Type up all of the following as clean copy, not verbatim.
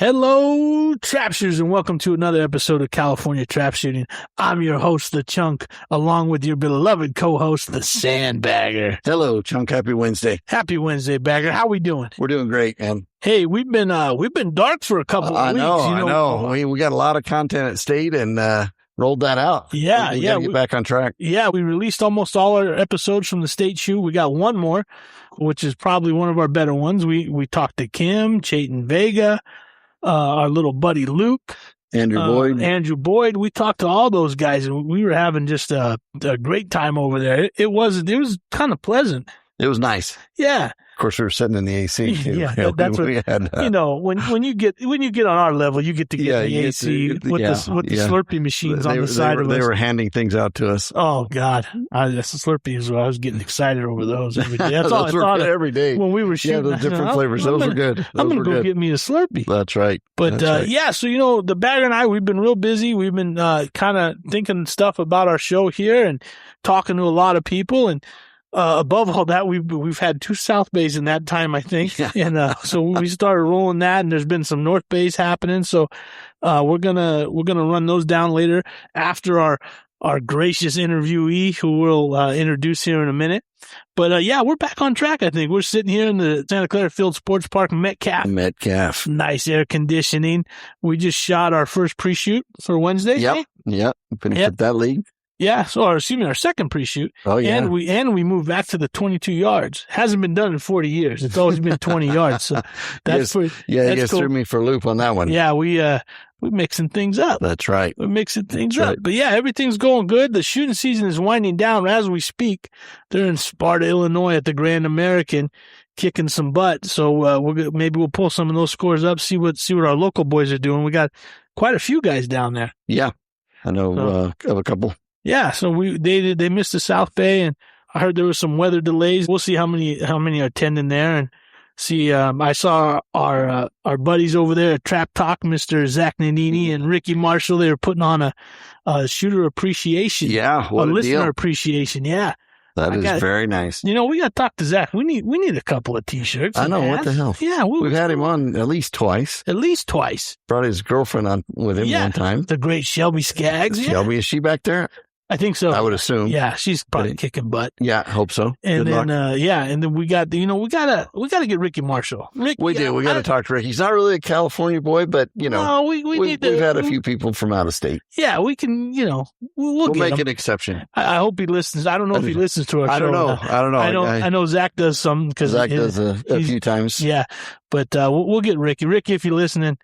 Hello, trap shooters, and welcome to another episode of California Trap Shooting. I'm your host, the Chunk, along with your beloved co-host, the Sandbagger. Hello, Chunk. Happy Wednesday. Happy Wednesday, Bagger. How we doing? We're doing great, man. Hey, we've been dark for a couple of weeks. I know. We got a lot of content at state and rolled that out. Yeah, we gotta get back on track. Yeah, we released almost all our episodes from the state shoot. We got one more, which is probably one of our better ones. We talked to Kim, Chayton Vega, our little buddy Luke, Andrew Boyd. We talked to all those guys, and we were having just a great time over there. It was kind of pleasant. It was nice. Yeah. Of course, we were sitting in the AC. Too. Yeah, that's what we had. When you get on our level, you get to get the AC with the Slurpee machines on the side of us. They were handing things out to us. Oh God, that's the Slurpees. I was getting excited over those every day. That's all I thought of every day when we were shooting. Yeah, the different flavors. Those were good. I'm gonna go get me a Slurpee. That's right. But so the Bagger and I, we've been real busy. We've been kind of thinking stuff about our show here and talking to a lot of people and. Above all that, we've had 2 South Bays in that time, I think. Yeah. And, so we started rolling that and there's been some North Bays happening. So, we're gonna run those down later after our gracious interviewee who we'll, introduce here in a minute. But, we're back on track. I think we're sitting here in the Santa Clara Field Sports Park, Metcalf. Nice air conditioning. We just shot our first pre-shoot for Wednesday. Yep. Finished up that league. Yeah, our second pre-shoot. Oh, yeah. And we moved back to the 22 yards. Hasn't been done in 40 years. It's always been 20 yards. So that's you guys threw me for a loop on that one. Yeah, we're mixing things up. That's right. We're mixing things up. But yeah, everything's going good. The shooting season is winding down as we speak. They're in Sparta, Illinois at the Grand American kicking some butt. So maybe we'll pull some of those scores up, see what our local boys are doing. We got quite a few guys down there. Yeah. I know of a couple. Yeah, so they missed the South Bay, and I heard there was some weather delays. We'll see how many are attending there, and see. I saw our buddies over there at Trap Talk, Mr. Zach Nanini and Ricky Marshall. They were putting on a shooter appreciation, what a listener deal. Appreciation. Yeah, that is very nice. We got to talk to Zach. We need a couple of T-shirts. I know what the hell. Yeah, we've had him on at least twice. Brought his girlfriend on with him one time. The great Shelby Skaggs. Shelby, is she back there? I think so. I would assume. Yeah, she's probably kicking butt. Yeah, hope so. And Good then, luck. And then we got, we gotta get Ricky Marshall. We do. We got to talk to Ricky. He's not really a California boy, but we've had a few people from out of state. Yeah, we can. We'll make an exception. I hope he listens. I don't know if he listens to our show. I don't know. I know Zach does some because Zach does a few times. Yeah, but we'll get Ricky. Ricky, if you're listening.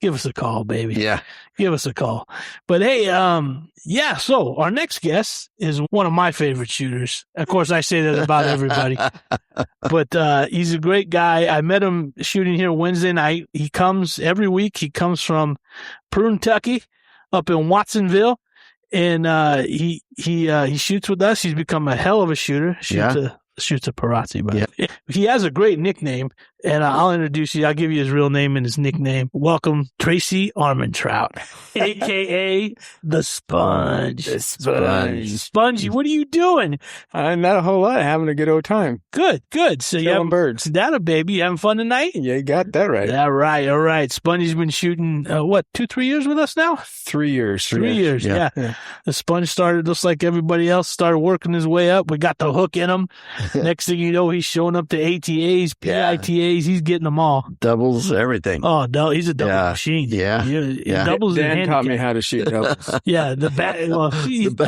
Give us a call, baby. Yeah. Give us a call. But hey, so our next guest is one of my favorite shooters. Of course, I say that about everybody. But he's a great guy. I met him shooting here Wednesday night. He comes every week. He comes from Prune, Kentucky, up in Watsonville. And he shoots with us. He's become a hell of a shooter. Shoots a Parazzi, but he has a great nickname, and I'll introduce you. I'll give you his real name and his nickname. Welcome, Tracy Armentrout, a.k.a. the Sponge. Spongee, what are you doing? Not a whole lot. Having a good old time. Good. So you have birds. That a baby. You having fun tonight? Yeah, you got that right. All right. Sponge's been shooting, 2-3 years with us now? 3 years. 3 years, yeah. The Sponge started just like everybody else, started working his way up. We got the hook in him. Next thing you know, he's showing up to ATAs, PITAs. He's getting them all. Doubles, everything. Oh, he's a double machine. Yeah. Doubles. Dan taught me how to shoot doubles. Yeah, the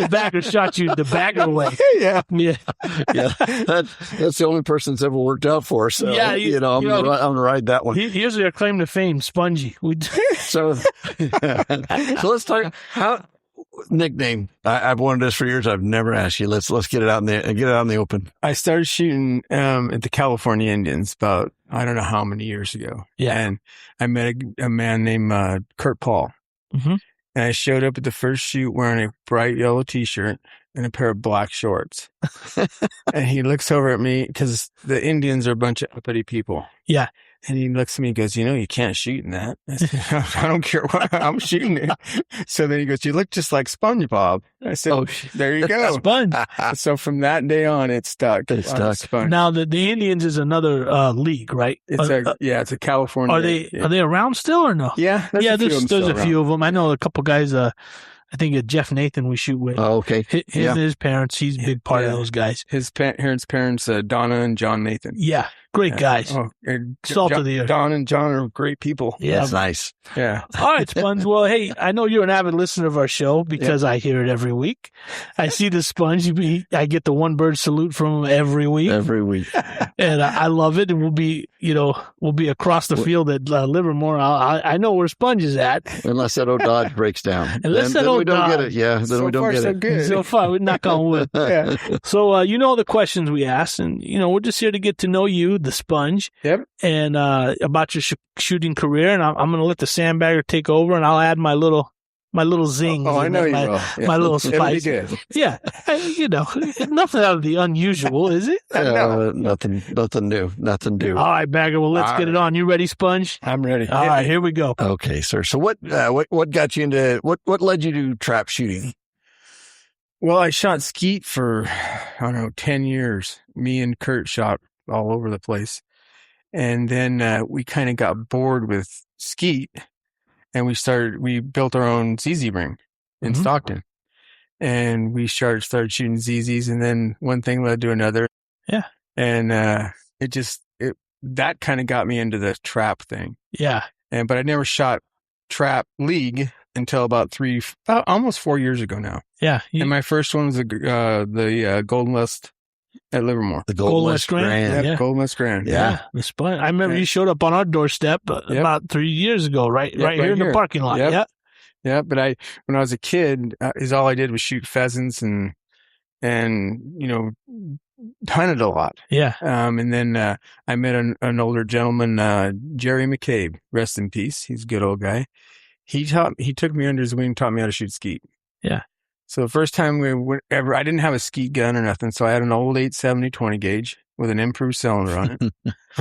backer shot you the bagger way. Yeah. That's the only person that's ever worked out for us. So, I'm gonna ride that one. Here's our claim to fame, Spongee. So let's talk how. Nickname. I've wanted this for years. I've never asked you. Let's get it out in the open. I started shooting at the California Indians about I don't know how many years ago. Yeah, and I met a man named Kurt Paul. Mm-hmm. And I showed up at the first shoot wearing a bright yellow T-shirt and a pair of black shorts. And he looks over at me because the Indians are a bunch of uppity people. Yeah. And he looks at me and goes, you can't shoot in that. I said, I don't care what, I'm shooting it. So then he goes, you look just like SpongeBob. I said, there you go. Sponge. So from that day on, it stuck. It stuck. Sponge. Now the Indians is another league, right? It's it's a California. Are they around still or no? Yeah. There's a few of them. I know a couple guys. I think Jeff Nathan we shoot with. Oh, okay. His parents. He's a big part of those guys. His parents, Donna and John Nathan. Yeah, great guys. Oh, Salt of the earth. Don and John are great people. Yeah, that's nice. Yeah. All right, Sponge. Well, hey, I know you're an avid listener of our show because I hear it every week. I see the Sponge. I get the one bird salute from him every week. And I love it. And we'll be across the field at Livermore. I know where Sponge is at. Unless that old Dodge breaks down. Unless that old we don't Dodge. get it. Yeah, then we don't get it. Good. So far, we knock on wood. Yeah. So, the questions we ask, and, we're just here to get to know you, the Sponge. Yep. And about your shooting career. And I'm going to let the Sandbagger take over, and I'll add my little zing. Oh, I know you will. Yeah. My little spice. It'll be good. Yeah. Nothing out of the unusual, is it? No. Nothing new. All right, Bagger. Well, let's get it on. You ready, Sponge? I'm ready. All right, here we go. Okay, sir. So what got you into, what led you to trap shooting? Well, I shot skeet for, 10 years. Me and Kurt shot all over the place. And then we kind of got bored with skeet, and we built our own ZZ ring in Stockton. And we started shooting ZZs, and then one thing led to another. Yeah. And that kind of got me into the trap thing. Yeah. But I never shot trap league until about almost 4 years ago now. Yeah. And my first one was the Golden Lust at Livermore. The Golden West Grand. Yeah, Golden West Grand. Yeah. The Sponge. I remember you showed up on our doorstep about 3 years ago, right here in the parking lot. Yep. Yeah. Yeah. But when I was a kid, all I did was shoot pheasants and hunted a lot. Yeah. And then I met an older gentleman, Jerry McCabe, rest in peace. He's a good old guy. He took me under his wing, taught me how to shoot skeet. Yeah. So the first time I didn't have a skeet gun or nothing. So I had an old 870 20 gauge with an improved cylinder on it.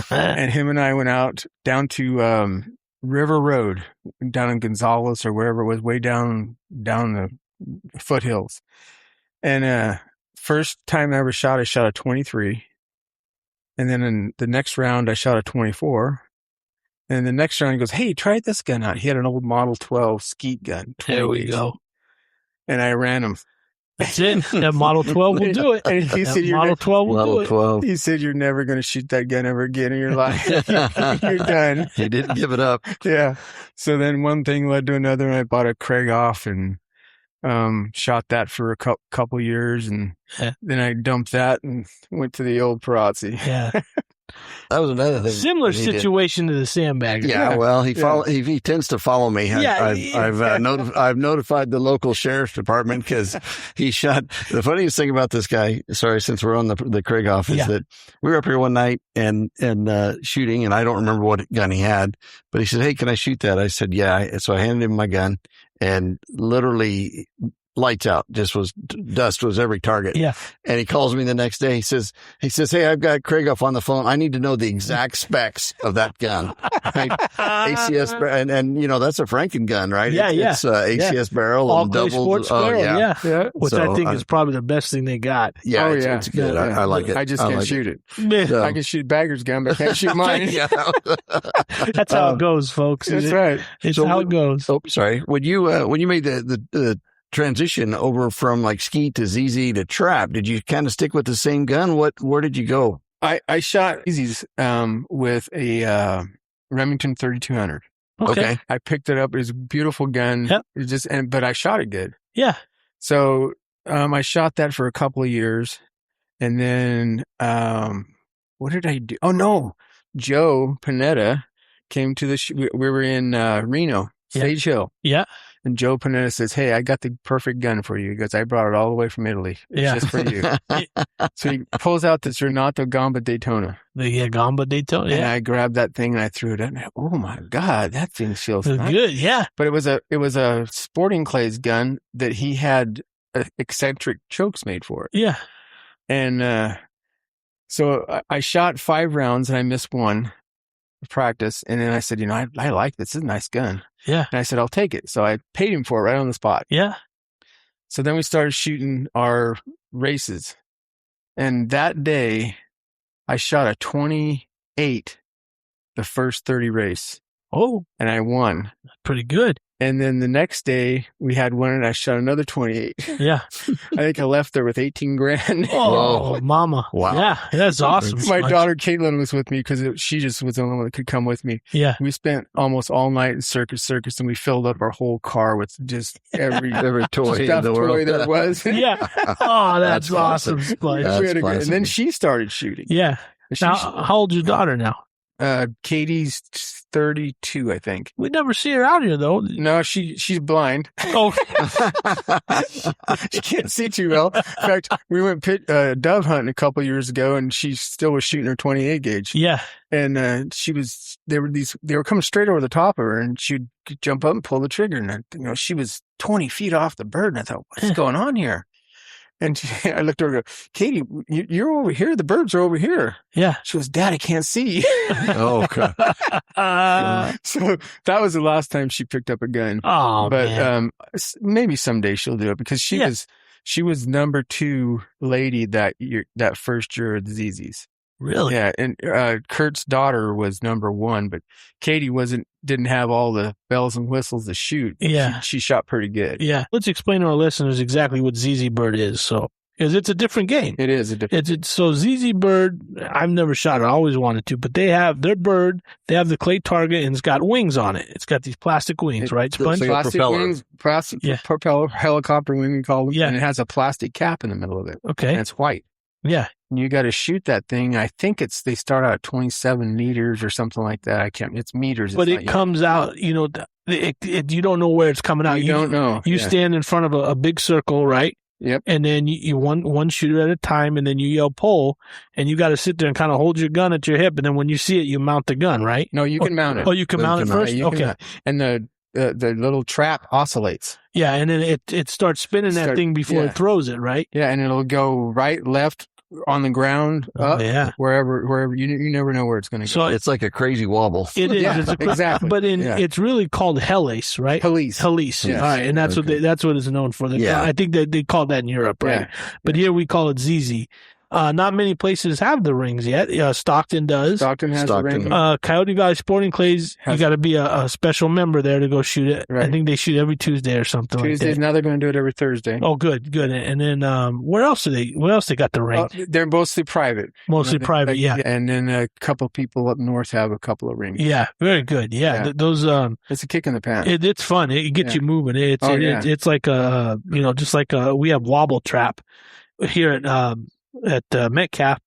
And him and I went out down to River Road down in Gonzales or wherever it was, way down the foothills. And first time I ever shot, I shot a 23. And then in the next round, I shot a 24. And the next round, he goes, "Hey, try this gun out." He had an old Model 12 skeet gun. There we go. And I ran him. That's it. That Model 12 will do it. And he said, Model 12 will do it. 12. He said, "You're never going to shoot that gun ever again in your life. You're done." He didn't give it up. Yeah. So then one thing led to another, and I bought a Craig off and shot that for a couple years, and then I dumped that and went to the old Perazzi. Yeah. That was another thing. Similar situation to the Sandbagger. Yeah, well, he tends to follow me. I've notified the local sheriff's department because he shot. The funniest thing about this guy, sorry, since we're on the Krieghoff, is that we were up here one night and shooting, and I don't remember what gun he had, but he said, "Hey, can I shoot that?" I said, "Yeah." So I handed him my gun, and literally lights out, dust was every target. Yeah. And he calls me the next day. He says, "Hey, I've got Krieghoff on the phone. I need to know the exact specs of that gun." Right? ACS, and that's a Franken gun, right? Yeah, It's ACS barrel all and clay doubles. sports barrel, yeah. Which So, I think is probably the best thing they got. Yeah, it's good. Yeah. I like it. I just can't shoot it. So, I can shoot Bagger's gun, but I can't shoot mine. That's how it goes, folks. That's right. It's how it goes. Oh, sorry. When you made the transition over from like skeet to ZZ to trap, did you kind of stick with the same gun? Where did you go? I shot ZZs with a Remington 3200. Okay. I picked it up. It was a beautiful gun. Yep. But I shot it good. Yeah. So I shot that for a couple of years, and then what did I do? Oh no, Joe Panetta came to we were in Reno, Sage Hill. Yeah. And Joe Panetta says, "Hey, I got the perfect gun for you." He goes, "I brought it all the way from Italy. It's just for you." So he pulls out this Renato Gamba Daytona. The Gamba Daytona, And I grabbed that thing and I threw it in. Oh my God, that thing feels nice. Good, yeah. But it was a Sporting Clays gun that he had eccentric chokes made for it. Yeah. And so I shot 5 rounds and I missed one. practice. And then I said, I like this. This is a nice gun. Yeah. And I said, I'll take it. So I paid him for it right on the spot. Yeah. So then we started shooting our races. And that day, I shot a 28 the first 30 race. Oh. And I won. Pretty good. And then the next day we had one and I shot another 28. Yeah. I think I left there with 18 grand. Oh, Whoa. mama. Wow. Yeah. That's awesome. My daughter Caitlin was with me because she just was the only one that could come with me. Yeah. We spent almost all night in circus and we filled up our whole car with just every toy in stuffed the world. toy there was. Yeah. Oh, that's awesome. That's And then she started shooting. Yeah. Now, how old's your daughter now? Katie's 32, I think. We never see her out here, though. No, she's blind. Oh, She can't see too well. In fact, we went dove hunting a couple years ago, and she still was shooting her 28 gauge. yeah. And they were coming straight over the top of her, and she'd jump up and pull the trigger, and she was 20 feet off the bird, and I thought, what's going on here? And I looked over and go, Katie, you're over here. The birds are over here. Yeah. She goes, Dad, I can't see. Oh, okay. So that was the last time she picked up a gun. Oh, But man. maybe someday she'll do it because she was number 2 lady that first year at the ZZs. Really? Yeah, and Kurt's daughter was number 1, but Katie didn't have all the bells and whistles to shoot. Yeah. She shot pretty good. Yeah. Let's explain to our listeners exactly what ZZ Bird is. So, because it's a different game. It is a different. So ZZ Bird, I've never shot it. I always wanted to, but they have their bird. They have the clay target, and it's got wings on it. It's got these plastic wings, right? Sponge. like a Plastic propeller. wings, plastic Yeah. propeller, helicopter wing, we call them. Yeah. And it has a plastic cap in the middle of it. Okay. And it's white. Yeah. And you got to shoot that thing. I think they start out at 27 meters or something like that. It's meters. But it comes out, you don't know where it's coming out. You don't know. You stand in front of a big circle, right? Yep. And then you one shooter at a time, and then you yell pull, and you got to sit there and kind of hold your gun at your hip, and then when you see it, you mount the gun, right? No, you can mount it. Oh, you can mount it first? Okay. And the little trap oscillates. Yeah, and then it starts spinning that thing before it throws it, right? Yeah, and it'll go right, left, on the ground, up, wherever. You never know where it's going to go. So it's like a crazy wobble. It is. Yeah, it's exactly. But it's really called Helace, right? Helace. Helace. Yes. All right, and that's what it's known for. I think they call that in Europe, right? Yeah. But here we call it ZZ. Not many places have the rings yet. Stockton does. Stockton has the ring. Coyote Valley Sporting Clays, you got to be a special member there to go shoot it. Right. I think they shoot every Tuesday or something Tuesdays, like that. now they're going to do it every Thursday. Oh, good. And then where else they got the ring? They're mostly private. Mostly private, yeah. And then a couple people up north have a couple of rings. Yeah, very good. Yeah. Those it's a kick in the pants. It's fun. It gets you moving. It's like just like we have wobble trap here at Metcalf,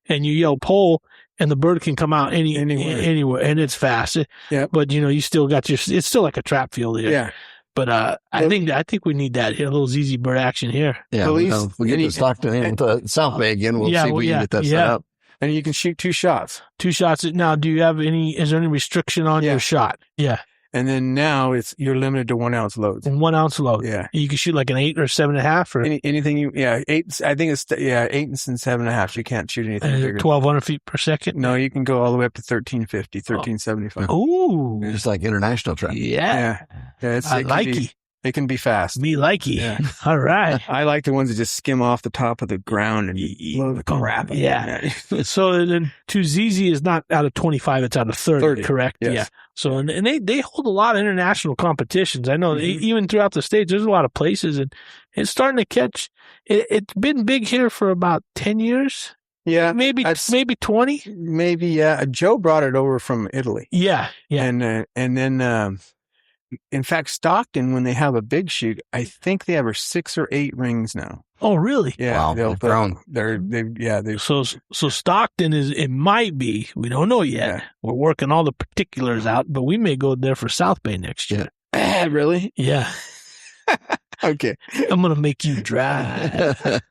and you yell pull, and the bird can come out anywhere, and it's fast. Yeah. But you still got it's still like a trap field here. Yeah. But I think we need that here, a little ZZ Bird action here. Yeah. We'll get to Stockton and South Bay again. We'll see if we can get that set up. And you can shoot 2 shots. 2 shots. Now, is there any restriction on your shot? Yeah. And then now you're limited to 1 ounce loads. 1 ounce load. Yeah. You can shoot like an 8 or 7.5 or anything 8. I think it's 8 and 7.5. You can't shoot anything bigger. 1,200 feet per second. No, you can go all the way up to 1350, 1375. Ooh. Just like international trap. Yeah. I like it. It can be fast. Me likey. Yeah. All right. I like the ones that just skim off the top of the ground and blow the crap. Yeah. So then 2ZZ is not out of 25, it's out of 30. Correct? Yes. Yeah. So, and they hold a lot of international competitions. I know even throughout the States, there's a lot of places, and it's starting to catch. It's been big here for about 10 years. Yeah. Maybe 20. Maybe, yeah. Joe brought it over from Italy. Yeah. Yeah. And then, in fact, Stockton, when they have a big shoot, I think they have 6 or 8 rings now. Oh, really? Yeah. Wow, they've grown. So Stockton it might be, we don't know yet. Yeah. We're working all the particulars out, but we may go there for South Bay next year. Really? Yeah. Okay. I'm going to make you drive.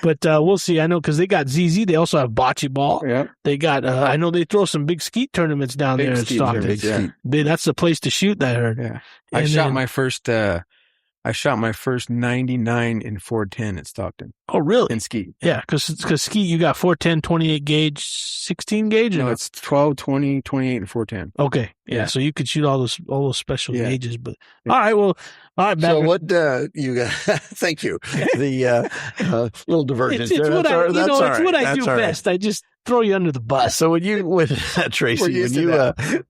But we'll see. I know because they got ZZ. They also have bocce ball. Yeah. They got, I know they throw some big skeet tournaments down there in Stockton. Yeah. That's the place to shoot, I heard. Yeah. I shot my first, I I shot my first 99 in 410 at Stockton. Oh, really? In skeet. Yeah, because skeet, you got 410, 28 gauge, 16 gauge? No, it's 12, 20, 28, and 410. Okay. Yeah, so you could shoot all those special gauges. But all right, well, all right, so what you got? Thank you. The little divergence. It's what I do best. I just throw you under the bus. So when you Tracy,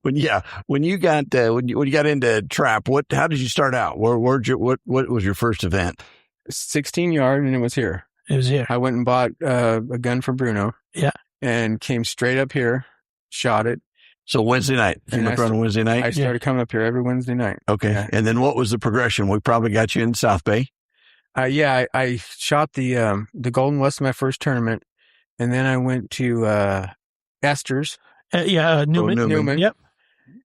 when you got into trap, how did you start out? What was your first event? 16 yard, and it was here. It was here. I went and bought a gun from Bruno. Yeah. And came straight up here, shot it. So Wednesday night. You look around on Wednesday night? I started coming up here every Wednesday night. Okay. Yeah. And then what was the progression? We probably got you in South Bay. I shot the Golden West in my first tournament, and then I went to Esther's. Newman. Yep.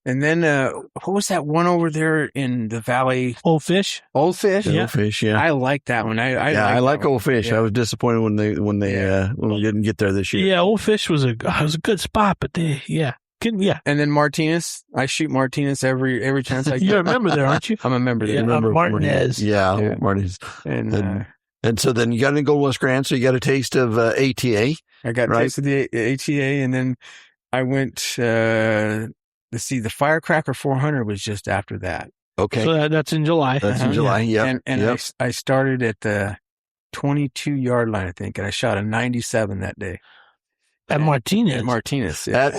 And then what was that one over there in the valley? Old Fish. Old Fish. Old Fish. Yeah. I like that one. I like Old Fish. Yeah. I was disappointed when we didn't get there this year. Yeah, Old Fish was a good spot, but And then Martinez. I shoot Martinez every chance I get. You're a member there, aren't you? I'm a member there. Yeah, Martinez. Yeah, Martinez. And so then you got into Golden West Grand, so you got a taste of ATA. I got a taste of the ATA, and then I went let's see, the Firecracker 400 was just after that. Okay. So that's in July. That's in July, yeah. And I started at the 22-yard line, I think, and I shot a 97 that day. At Martinez. At Martinez. Yeah.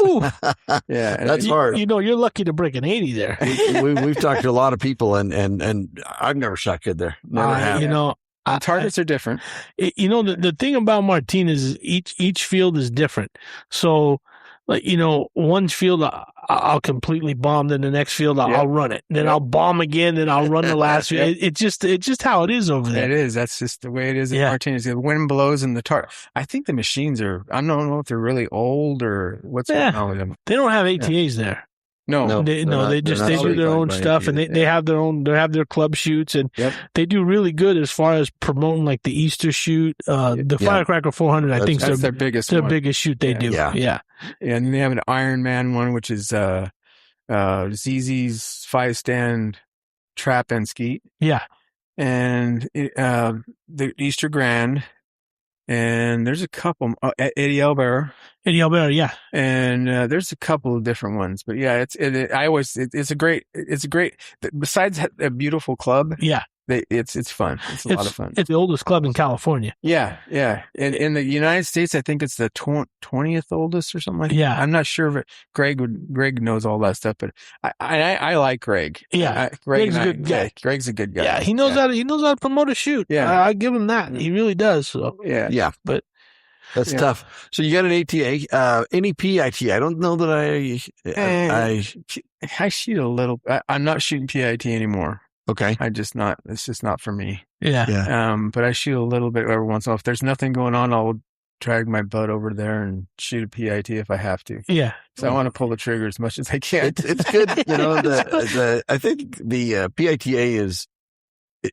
That's hard. You're lucky to break an 80 there. We've talked to a lot of people, and I've never shot good there. Never have. Targets are different. The thing about Martinez is each field is different. So, one field I'll completely bomb, then the next field I'll run it, then I'll bomb again, then I'll run the last field. It's just how it is over there. It is. That's just the way it is at Martinez. The wind blows and the I think the machines I don't know if they're really old or what's going on with them. They don't have ATAs there. No, they do their own stuff, and they have their club shoots, and they do really good as far as promoting like the Easter shoot. The Firecracker 400, I think, is their biggest shoot they do. Yeah. And they have an Iron Man one, which is ZZ's 5-stand trap and skeet. Yeah, and the Easter Grand. And there's a couple, Eddie Elbear, yeah. And there's a couple of different ones, but yeah, it's a great, besides a beautiful club. Yeah. It's fun. It's a lot of fun. It's the oldest club in California. Yeah. And in the United States, I think it's the 20th oldest or something like that. Yeah. I'm not sure if Greg knows all that stuff, but I like Greg. Yeah. Greg's a good guy. Greg's a good guy. Yeah. He knows how to promote a shoot. Yeah. I give him that. He really does. So. Yeah. But that's tough. So you got an ATA, any PIT. I don't know that I shoot a little. I'm not shooting PIT anymore. Okay. It's just not for me. Yeah. But I shoot a little bit every once in a while. If there's nothing going on, I'll drag my butt over there and shoot a PIT if I have to. Yeah. So I want to pull the trigger as much as I can. It's good. I think the PITA is,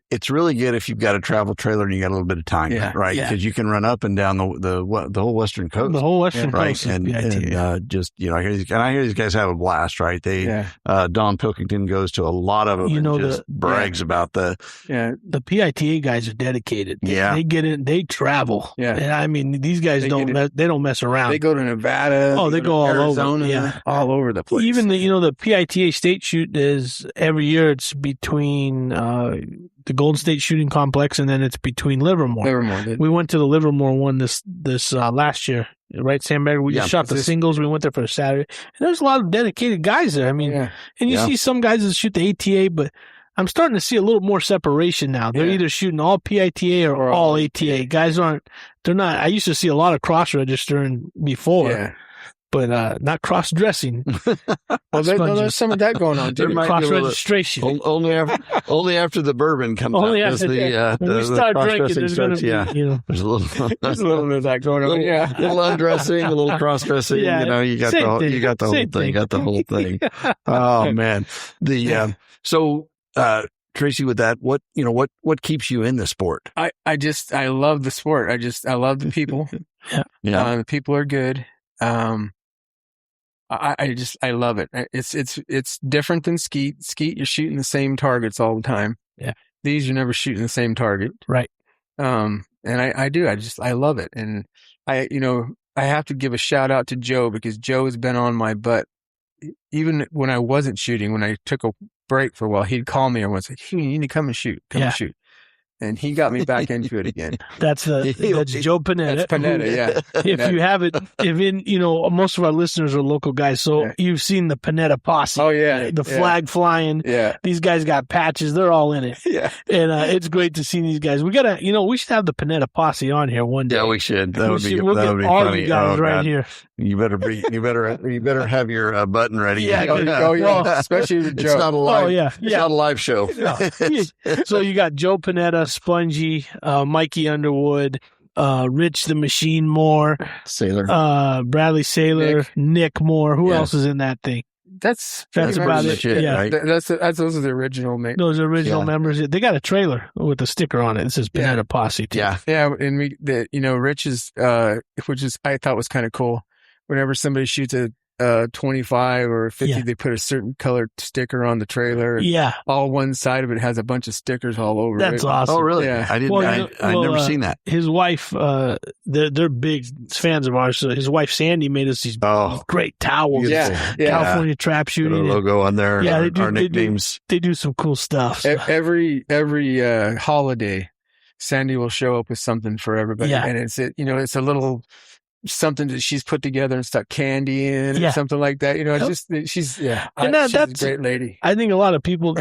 it's really good if you've got a travel trailer and you got a little bit of time, right? Because you can run up and down the whole Western coast. The whole Western coast. And just, I hear these guys have a blast, right? Don Pilkington goes to a lot of them and just brags about the PITA guys are dedicated. Yeah. They get in, they travel. Yeah. And I mean, these guys don't mess around. They go to Nevada. Oh, they go all Arizona, over. Yeah. All over the place. Even the PITA state shoot is every year it's between, the Golden State Shooting Complex, and then it's between Livermore. We went to the Livermore one this last year, right, Sandbagger? We just shot the singles. We went there for a Saturday. And there's a lot of dedicated guys there. I mean, and you see some guys that shoot the ATA, but I'm starting to see a little more separation now. They're either shooting all PITA or all ATA. Guys they're not. I used to see a lot of cross-registering before. Yeah. But not cross-dressing. Well, there's some of that going on, too. Cross-registration. Only after the bourbon comes out. When we start drinking, there's going to be, there's a little bit of that going on, A little undressing, a little cross-dressing, you got the whole thing. Oh, man. So, Tracy, with that, what keeps you in the sport? I love the sport. I love the people. The people are good. I love it. It's different than skeet. Skeet, you're shooting the same targets all the time. Yeah. these you're never shooting the same target. Right. And I love it. And I have to give a shout out to Joe, because Joe has been on my butt. Even when I wasn't shooting, when I took a break for a while, he'd call me and say, "Hey, you need to come and shoot. And shoot." And he got me back into it again. That's Joe Panetta. That's Panetta, yeah. If you haven't, most of our listeners are local guys, so you've seen the Panetta posse. Oh, yeah. The flag flying. Yeah. These guys got patches. They're all in it. Yeah. And it's great to see these guys. We should have the Panetta posse on here one day. Yeah, we should. That would be we'll that get would be all funny. you guys right God. here. You better have your button ready. Yeah. Oh, yeah. Especially with Joe. It's not a live. Oh, yeah. It's not a live show. No. So you got Joe Panetta, Spongee, Mikey Underwood, Rich the Machine Moore, Sailor, Bradley Sailor, Nick Moore. Who else is in that thing? That's about it. Yeah, right? Those are the original members. Those original members. They got a trailer with a sticker on it. It says Panetta Posse. Too. Yeah. And Rich is, which is, I thought was kind of cool. Whenever somebody shoots a 25 or 50, they put a certain colored sticker on the trailer. Yeah. All one side of it has a bunch of stickers all over That's it. awesome. Oh, really? Yeah. I didn't. I've never seen that. His wife, they're big fans of ours. So his wife Sandy made us these great towels. Yeah. California trap shooting. Got a logo on there. Yeah, our nicknames. They do some cool stuff. So. Every holiday, Sandy will show up with something for everybody. Yeah. And it's a little something that she's put together and stuck candy in or something like that. It's just, she's that's a great lady. I think a lot of people,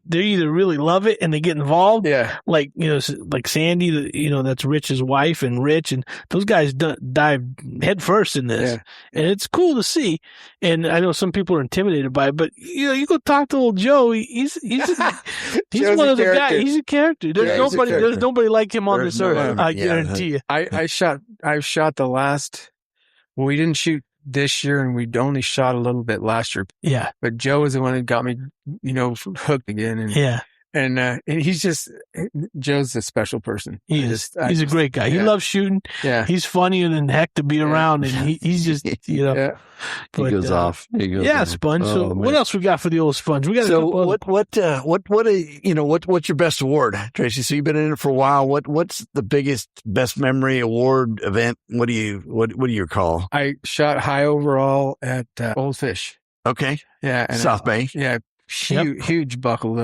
they either really love it and they get involved. Yeah. Like, like Sandy, that's Rich's wife, and Rich, and those guys dive head first in this. Yeah. And it's cool to see. And I know some people are intimidated by it, but you go talk to old Joe. He's one of the guys. He's a character. There's nobody like him on this earth. I guarantee you. I've shot the last, we didn't shoot this year, and we'd only shot a little bit last year. Yeah. But Joe is the one that got me, hooked again. And he's Joe's a special person. He's a great guy. He loves shooting. Yeah. He's funny and heck to be around, and he's just, But, he goes off. Sponge. So what else we got for the old Sponge? We got what's your best award, Tracy? So you've been in it for a while. What's the best memory award event? What do you recall? I shot high overall at Old Fish. Okay. Yeah. And South Bay. Yeah. Huge buckle.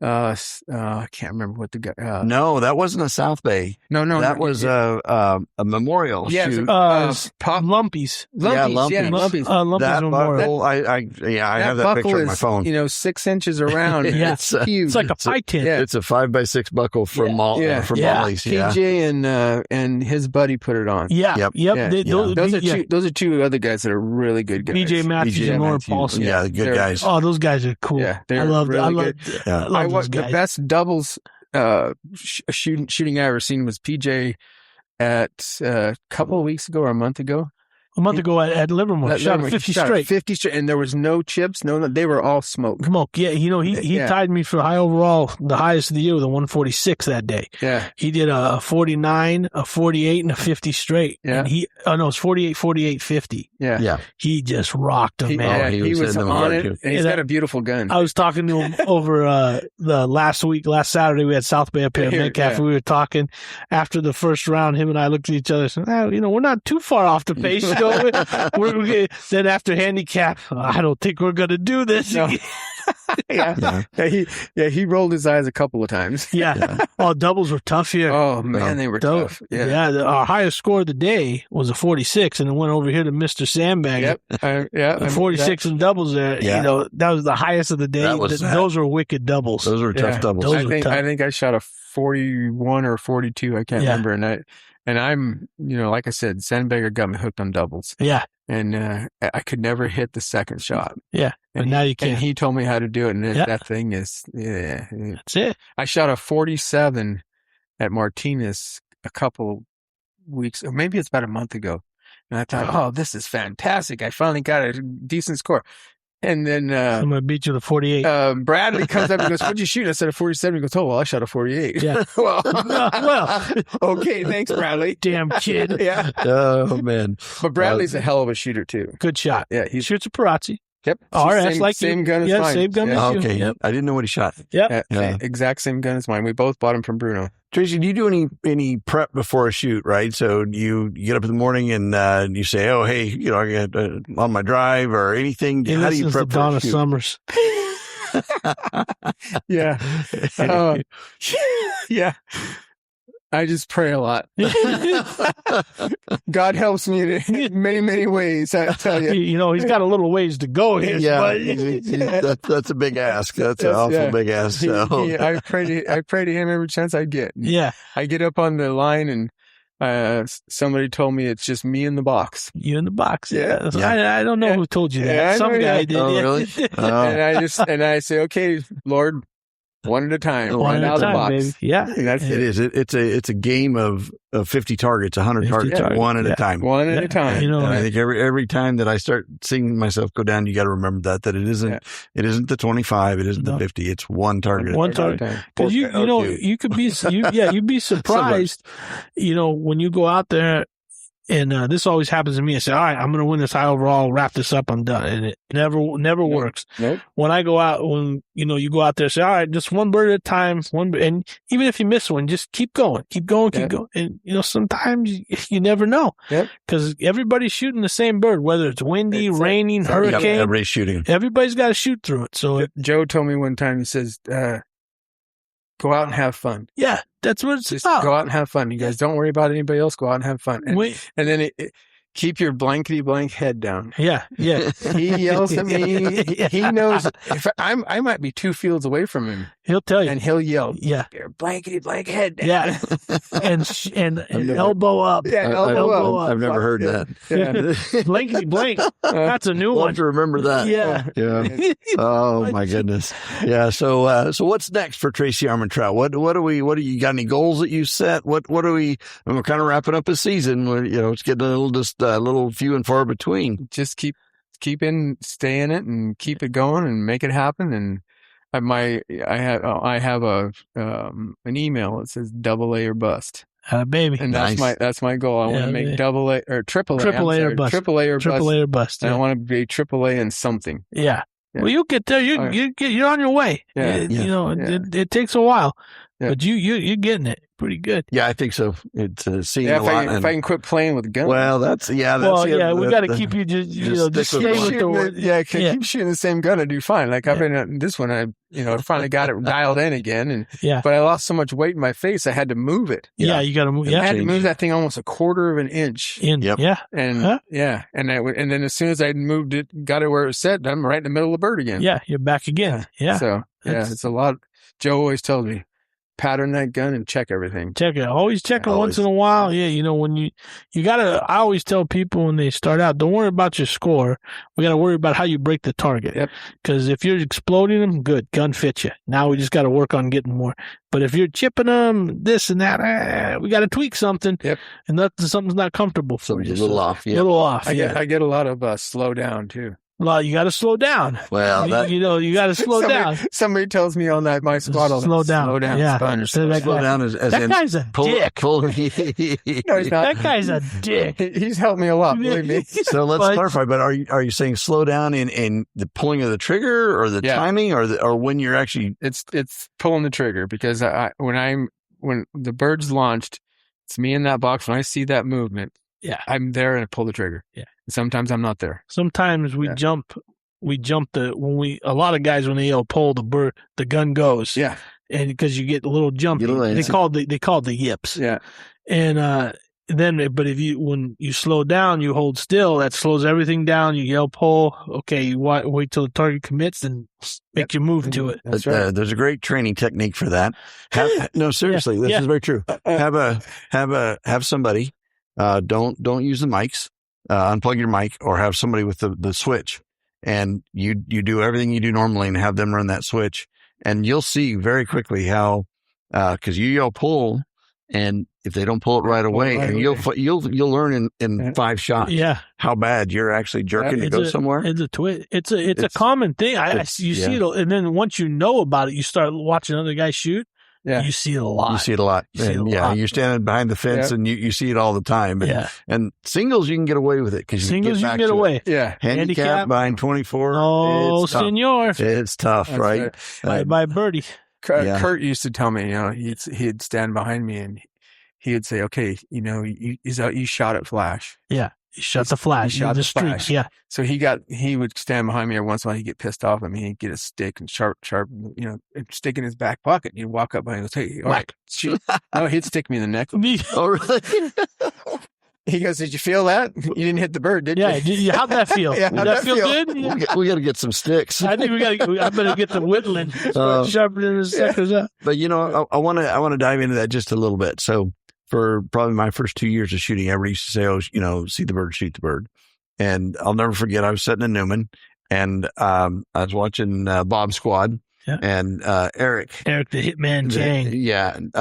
I can't remember what the guy. No, that wasn't a South Bay. No, that was a memorial shoot. Lumpies. Lumpies. That memorial. I have that picture on my phone. 6 inches around. It's huge. It's like a pie tin. Yeah. It's a 5x6 buckle from Molly's. PJ and his buddy put it on. Those are two other guys that are really good guys. PJ Matthews and Laura Paulson. Yeah, good guys. Oh, those guys are cool. Yeah, I love the best doubles shooting I ever seen was PJ at a couple of weeks ago or a month ago. A month ago at Livermore, shot 50 straight. 50 straight, and there was no chips. No, they were all smoke. Yeah, he tied me for high overall, the highest of the year, with a 146 that day. Yeah, he did a 49, a 48, and a 50 straight. Yeah, and it's 48, 48, 50. Yeah. He just rocked him, man. Yeah, he was on it, and he's got a beautiful gun. I was talking to him over the last Saturday. We had South Bay up here at Metcalf. We were talking after the first round. Him and I looked at each other and said, we're not too far off the pace. Then after handicap, I don't think we're going to do this. No. He rolled his eyes a couple of times. Oh, doubles were tough here. Oh man, they were tough. Our highest score of the day was a 46, and it went over here to Mr. Sandbagger. 46 in doubles there. That was the highest of the day. Those were wicked doubles. Those were tough doubles. I think I shot a 41 or 42. I can't remember. And I'm, like I said, Sandbagger got me hooked on doubles. Yeah. And I could never hit the second shot. Yeah. And now you can. And he told me how to do it. And that thing is, That's it. I shot a 47 at Martinez a couple weeks, or maybe it's about a month ago. And I thought, this is fantastic. I finally got a decent score. And then I'm going to beat you to 48. Bradley comes up and goes, "What'd you shoot?" I said a 47. He goes, "Oh, well, I shot a 48. Yeah. well, okay, thanks, Bradley. Damn kid. Yeah. Oh man. But Bradley's a hell of a shooter too. Good shot. Yeah, he shoots a Parazzi. Yep. RS, same gun as mine. Same gun as you. Okay. Yep. I didn't know what he shot. Yep. Exact same gun as mine. We both bought them from Bruno. Tracy, do you do any prep before a shoot, right? So you get up in the morning and you say, oh, hey, I got on my drive or anything. How do you prep for Donna Summers? Yeah. Yeah. I just pray a lot. God helps me in many, many ways, I tell you. He's got a little ways to go here. Yeah, that's a big ask. That's an awful big ask. So. I pray to him every chance I get. Yeah. I get up on the line and somebody told me it's just me in the box. You in the box. Yeah. I don't know who told you that. Yeah, Some guy did. Oh, really? And I say, okay, Lord, one at a time. One at a time, baby. Yeah. That's it is. It's a game of 50 targets, 100 targets, one at a time. One at a time. And I think every time that I start seeing myself go down, you got to remember that it isn't the 25, it isn't the 50, it's one target. One target. Because you could be you'd be surprised, when you go out there. And this always happens to me. I say, all right, I'm going to win this high overall, wrap this up, I'm done. And it never works. Nope. When I go out, you go out there, say, all right, just one bird at a time, and even if you miss one, just keep going. And, sometimes you never know. Because everybody's shooting the same bird, whether it's windy, raining, hurricane. Everybody's shooting. Everybody's got to shoot through it. So Joe told me one time, he says, go out and have fun. Yeah, that's what it's just about. Go out and have fun. You guys don't worry about anybody else. Go out and have fun. And then keep your blankety blank head down. Yeah. He yells at me. He knows if I might be 2 fields away from him. He'll tell you, and he'll yell. Yeah, your blankety blank head down. Yeah, and elbow up. Yeah, elbow up. I've never heard that. Yeah. Blankety blank. That's a new one. To remember that. Yeah. Oh my goodness. Yeah. So what's next for Tracy Armentrout? What do you got? Any goals that you set? What are we? And we're kind of wrapping up a season. It's getting a little few and far between. Just stay in it and keep it going and make it happen. And I have an email that says AA or bust. Baby. And that's my goal. I want to make AA or AAA or bust. AAA or bust. And I want to be AAA in something. Yeah. Well, you'll get there. You're on your way. Yeah. It takes a while, but you're getting it pretty good. Yeah, I think so. It's seeing a lot. If I can quit playing with guns. Well, we got to keep you just stay with the word. Yeah, keep shooting the same gun and do fine. Like I've been this one, I finally got it dialed in again, but I lost so much weight in my face, I had to move it. Yeah, you got to move. I had to move that thing almost 1/4 of an inch. Yeah, and then as soon as I moved it, got it where it was set, I'm right in the middle of the bird again. Yeah, you're back again. Yeah. So it's a lot. Joe always tells me, pattern that gun and check everything. Check it. Always check it once in a while. Yeah, when you gotta. I always tell people when they start out, don't worry about your score. We gotta worry about how you break the target. Yep. Because if you're exploding them, good, gun fits you. Now we just got to work on getting more. But if you're chipping them, this and that, we got to tweak something. Yep. And something's not comfortable for you. A little off. Yeah. A little off. I get a lot of slow down too. Well, you got to slow down. Well, you got to slow down. Somebody tells me on my squad, slow down. Slow down. Yeah. Sponge. Slow down as that guy's a dick. No, he's not. That guy's a dick. He's helped me a lot, believe me. So let's clarify. But are you saying slow down in the pulling of the trigger or the timing or when you're actually? It's pulling the trigger because when the bird's launched, it's me in that box. When I see that movement, I'm there and I pull the trigger. Yeah. Sometimes I'm not there. Sometimes we jump a lot of guys when they yell pull the gun goes. Yeah. And because you get a little jumpy. They call the yips. Yeah. And but when you slow down, you hold still, that slows everything down. You yell pull. Okay, you wait till the target commits and make you move to it. That's right. There's a great training technique for that. No, seriously, this is very true. Have somebody don't use the mics. Unplug your mic or have somebody with the switch and you do everything you do normally and have them run that switch and you'll see very quickly how, cause you yell pull and if they don't pull it right away and you'll learn in 5 shots. Yeah. How bad you're actually jerking to go somewhere. It's a twist. It's a common thing. You see it. And then once you know about it, you start watching other guys shoot. you see it a lot. You see it a lot. You're standing behind the fence and you see it all the time. But, and singles, you can get away with it because you can get away. Yeah. Handicap behind 24. Oh, senor. It's tough, right? My birdie. Kurt used to tell me, he'd stand behind me and he would say, okay, you shot at flash. Yeah. You shot the flash. You shot the streak. Yeah. So he would stand behind me every once in a while. He'd get pissed off at me. He'd get a stick and sharp, stick in his back pocket. He'd walk up and he'd go, hey, all right, shoot. No, he'd stick me in the neck. Oh, really? He goes, did you feel that? You didn't hit the bird, did you? Yeah. How'd that feel? Did that feel good? Yeah. We got to get some sticks. I think I better get the whittling. Sharpening the suckers up. But, I want to dive into that just a little bit. So, for probably my first 2 years of shooting, everybody used to say, see the bird, shoot the bird. And I'll never forget, I was sitting in Newman and I was watching Bob Squad and Eric. Eric the Hitman Chang. Eric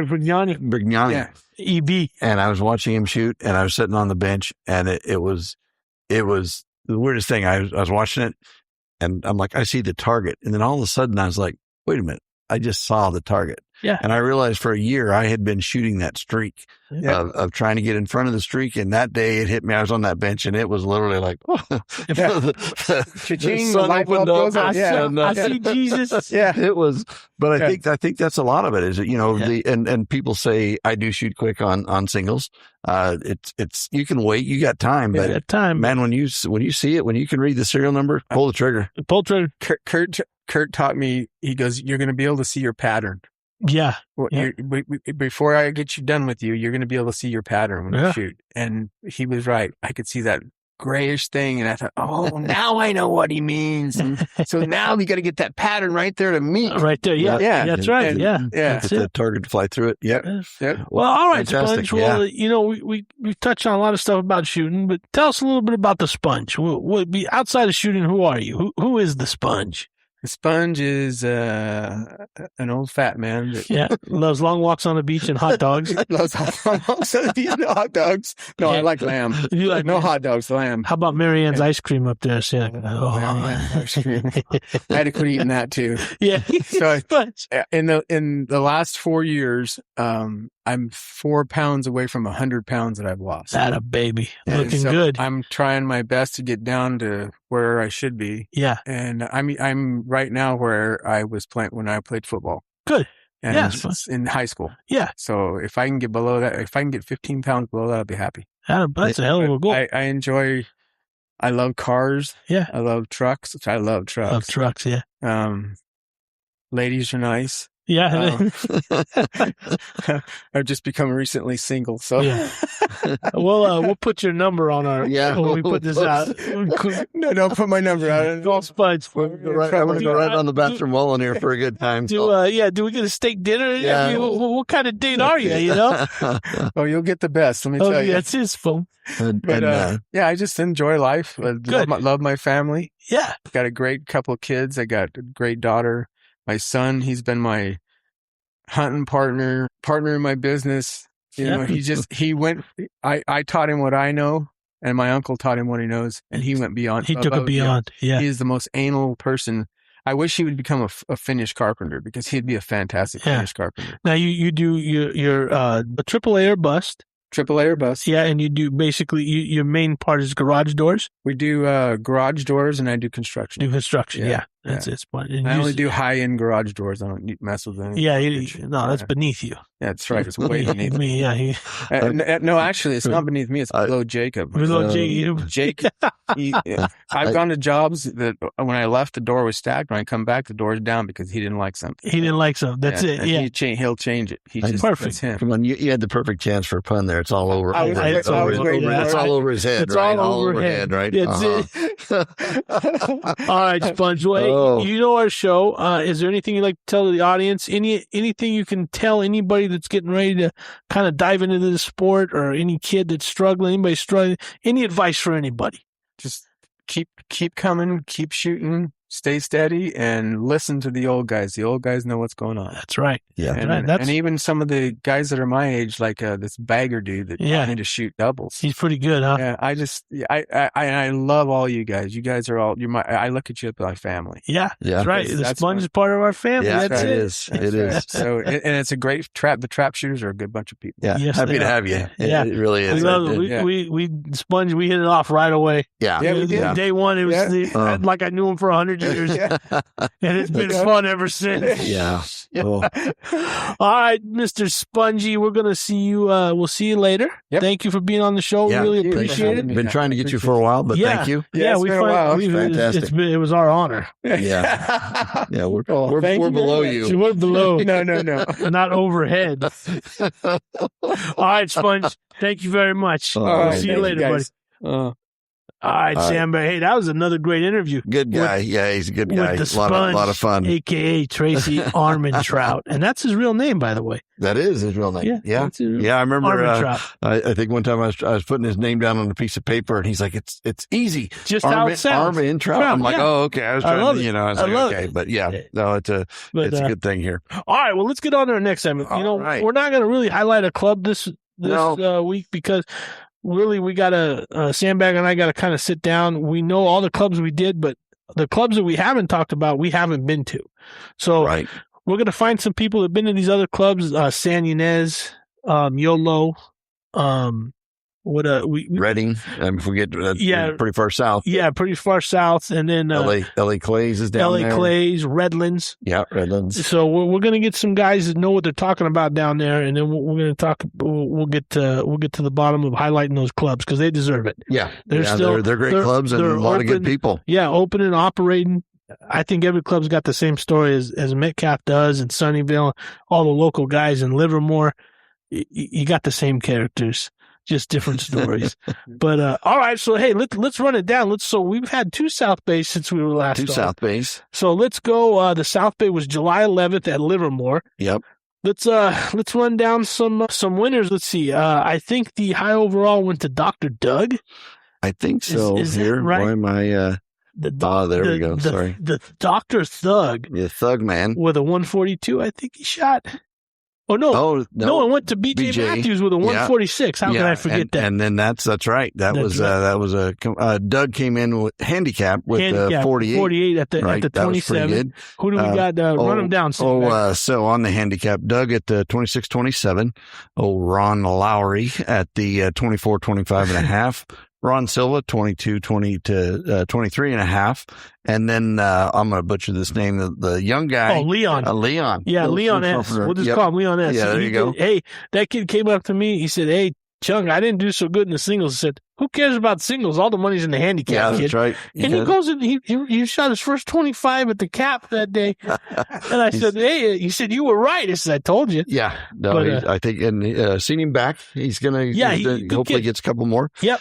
Brignani. Yeah. EB. And I was watching him shoot and I was sitting on the bench and it was the weirdest thing. I was watching it and I'm like, I see the target. And then all of a sudden I was like, wait a minute, I just saw the target. Yeah. And I realized for a year I had been shooting that streak of trying to get in front of the streak. And that day it hit me. I was on that bench and it was literally like, Cha-ching, the light bulb goes on. I see Jesus. Yeah. It was, but I think that's a lot of it is, and people say I do shoot quick on singles. It's, you can wait, you got time, but man, when you see it, when you can read the serial number, pull the trigger. Kurt taught me, he goes, you're going to be able to see your pattern. Yeah. Before I get you done with you, you're going to be able to see your pattern when you shoot. And he was right. I could see that grayish thing. And I thought, now I know what he means. And so now you got to get that pattern right there to meet. Right there. Yeah. That's right. Get the target to fly through it. Yep. Well, all right, Sponge. Well, we've touched on a lot of stuff about shooting, but tell us a little bit about the Sponge. Outside of shooting, who are you? Who is the Sponge? The Sponge is an old fat man. Loves long walks on the beach and hot dogs. Loves long walks on the beach and hot dogs. No, I like lamb. You like no hot dogs, lamb. How about Marianne's ice cream up there? Ice cream. I had to quit eating that too. Yeah. So in the last 4 years, I'm 4 pounds away from 100 pounds that I've lost. That a baby. Looking good. I'm trying my best to get down to where I should be. Yeah. And I'm right now where I was playing when I played football. Good. And it's in high school. Yeah. So if I can get below that, if I can get 15 pounds below that, I'll be happy. That's a hell of a goal. I love cars. Yeah. I love trucks. I love trucks. Love trucks. Yeah. Ladies are nice. Yeah. I've just become recently single, so we'll put your number on our when we put this out. No, don't put my number out. Golf Sponge. I'm going to go right on the bathroom wall in here for a good time. Do we get a steak dinner? Yeah. I mean, what kind of date are you? Oh, you'll get the best. Let me tell you. That's his phone. But I just enjoy life. Love my family. Yeah. Got a great couple of kids. I got a great daughter. My son, he's been my hunting partner in my business. I taught him what I know, and my uncle taught him what he knows, and he went beyond. He took it beyond. Yeah. He is the most anal person. I wish he would become a Finnish carpenter because he'd be a fantastic Finnish carpenter. Now you do your a AAA or bust. AAA or bust. Yeah, and you do basically your main part is garage doors. We do garage doors, and I do construction. Yeah. That's it. I only do high-end garage doors. I don't mess with them. Yeah, that's beneath you. That's right. It's way beneath me. Yeah. No, actually, it's not beneath me. It's below Jacob. Jake. I've gone to jobs that when I left, the door was stacked. When I come back, the door's down because he didn't like something. That's it. Yeah. He'll change it. Perfect. That's him. Come on, you had the perfect chance for a pun there. It's all over. It's all over his head. It's all over his head, right? That's it. All right, Sponge. You know our show. Is there anything you'd like to tell the audience? Anything you can tell anybody that's getting ready to kind of dive into the sport, or any kid that's struggling, anybody struggling? Any advice for anybody? Just keep coming, keep shooting, stay steady and listen to the old guys. The old guys know what's going on. That's right. Yeah. And even some of the guys that are my age, like this bagger dude that taught me to shoot doubles. He's pretty good, huh? Yeah, I love all you guys. You guys are all, I look at you as my family. Yeah. That's right. The Sponge is part of our family. Yeah, that's it is. It is. So, and it's a great trap. The trap shooters are a good bunch of people. Yeah. Yes, happy to have you. Yeah. It really is. We love it. We Sponge, we hit it off right away. Yeah. We did. Day one, it was like I knew him for 100 years. And it's been fun ever since. Yeah. Cool. All right, Mr. Spongee, we're going to see you. We'll see you later. Yep. Thank you for being on the show. Yeah. Really appreciate it. Been trying to get you for a while, but thank you. Yeah, it's been a while. Fantastic. It was our honor. Yeah. Yeah. We're below you. We're below. No. Not overhead. All right, Sponge. Thank you very much. We'll see you later, buddy. All right, Sandbagger. Hey, that was another great interview. Good guy. He's a good guy. With the a lot of fun. A.K.A. Tracy Armentrout. And that's his real name, by the way. That is his real name. Yeah. I remember. I think one time I was putting his name down on a piece of paper, and he's like, "It's easy, just how it sounds." Armentrout. I'm like, "Oh, okay." I was trying to, I was like, "Okay," but no, it's a good thing here. All right, well, let's get on to our next segment. We're not going to really highlight a club this week because. Really, we got to, Sandbagger and I got to kind of sit down. We know all the clubs we did, but the clubs that we haven't talked about, we haven't been to. So we're going to find some people that have been to these other clubs, San Ynez, YOLO, Reading, forget pretty far south. Yeah, pretty far south, and then LA Clays is down there. LA Clays, Redlands. Yeah, Redlands. So we're going to get some guys that know what they're talking about down there, and then we're going to talk. We'll get to the bottom of highlighting those clubs because they deserve it. Yeah, they're great clubs and a lot of good people. Yeah, open and operating. I think every club's got the same story as Metcalf does, and Sunnyvale, all the local guys in Livermore. You got the same characters. Just different stories. But, all right. So, hey, let's run it down. So we've had 2 South Bays since we were last on. 2 South Bays. So let's go. The South Bay was July 11th at Livermore. Yep. Let's run down some winners. Let's see. I think the high overall went to Dr. Doug. I think so. Is here, right? Boy, my, there we go. Sorry. The Dr. Thug. The Thug Man. With a 142, I think he shot. Oh, no. No, it went to BJ Matthews with a 146. How can I forget that? And then that's right. That was Doug came in with handicap with 48. 48 at the 27. Who do we got? Run them down. So on the handicap, Doug at the 26-27. Ron Lowry at the 24-25 and a half. Ron Silva, 22-20 to 23 and a half. And then, I'm going to butcher this name, the young guy. Oh, Leon. Leon. Yeah, Leon S. We'll just call him Leon S. Yeah, there you go. Hey, that kid came up to me. He said, "Hey, Chunk, I didn't do so good in the singles." I said, "Who cares about singles? All the money's in the handicap." Yeah, kid. That's right. And he goes and he shot his first 25 at the cap that day. And I said, "Hey," he said, "You were right." I said, "I told you." Yeah. No, but, I think, and seen him back. He's going to, hopefully gets a couple more. Yep.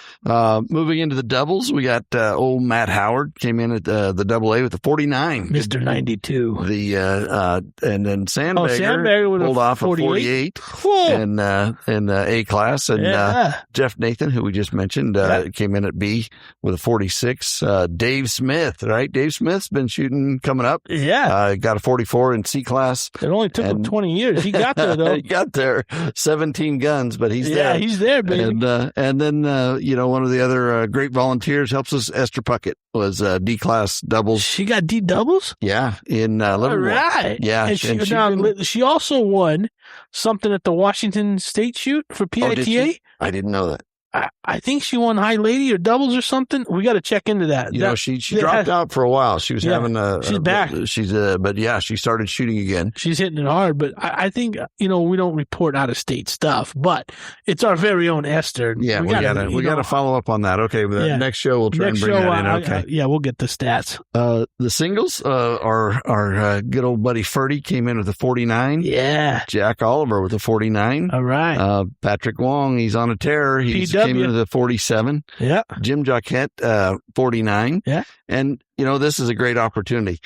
Moving into the doubles, we got, old Matt Howard came in at the AA with the 49. Mr. 92. And then Sandbagger pulled off a 48. In A class. And, Jeff Nathan, who we just mentioned, came in at B with a 46. Dave Smith, right? Dave Smith's been shooting coming up. Yeah. Got a 44 in C class. It only took him 20 years. He got there, though. He got there. 17 guns, but he's there. Yeah, he's there, baby. And then, one of the other great volunteers helps us, Esther Puckett, was D class doubles. She got D doubles? Yeah, in Livermore. All right. Yeah. And she also won something at the Washington State shoot for PITA. I didn't know that. I think she won high lady or doubles or something. We got to check into that. She dropped out for a while. She was having she's back. She started shooting again. She's hitting it hard, but I think, we don't report out of state stuff, but it's our very own Esther. Yeah, we got to follow up on that. Okay. Next show, we'll try and bring that in. Okay. We'll get the stats. The singles, our good old buddy Ferdy came in with a 49. Yeah. Jack Oliver with a 49. All right. Patrick Wong, he's on a tear. He's came into the 47. Yeah. Jim Jacquette, 49. Yeah. And, this is a great opportunity.